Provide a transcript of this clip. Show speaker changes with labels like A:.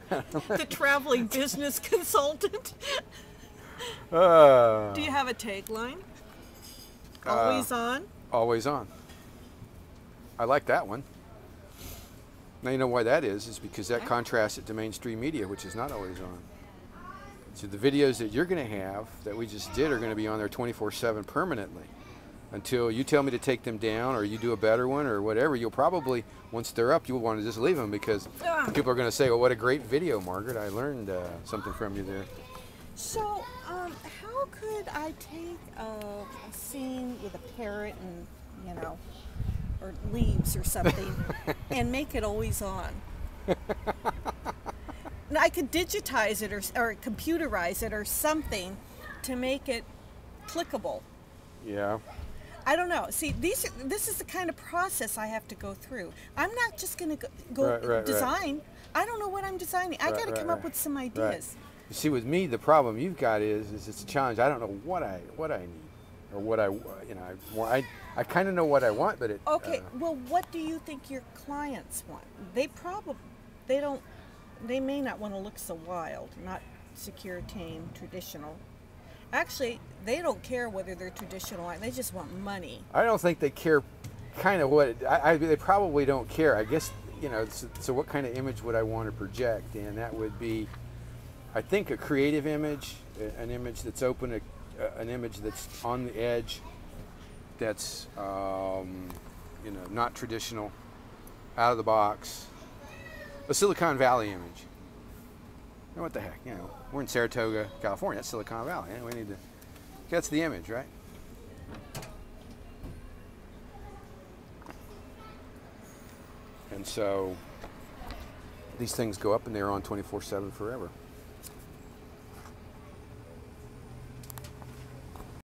A: The traveling business consultant. Do you have a tagline? Always on?
B: Always on. I like that one. Now you know why that is because that contrasts it to mainstream media, which is not always on. So the videos that you're going to have that we just did are going to be on there 24/7 permanently. Until you tell me to take them down or you do a better one or whatever, you'll probably, once they're up, you'll want to just leave them because people are going to say, well, what a great video, Margaret. I learned something from you there.
A: So, how could I take a scene with a parrot and, you know, or leaves or something and make it always on? And I could digitize it or computerize it or something to make it clickable.
B: Yeah.
A: I don't know. See, this is the kind of process I have to go through. I'm not just going to go design. Right. I don't know what I'm designing. I got to come up with some ideas.
B: Right. You see, with me, the problem you've got is it's a challenge. I don't know what I need or what I kind of know what I want, but it.
A: Okay. Well, what do you think your clients want? They may not want to look so wild, not secure, tame, traditional. Actually, they don't care whether they're traditional. They just want money.
B: I don't think they care. Kind of what they probably don't care. I guess So what kind of image would I want to project? And that would be, I think, a creative image, an image that's open, an image that's on the edge, that's not traditional, out of the box, a Silicon Valley image. What the heck, we're in Saratoga, California. That's Silicon Valley. We need to. That's the image, right? And so these things go up and they're on 24/7 forever.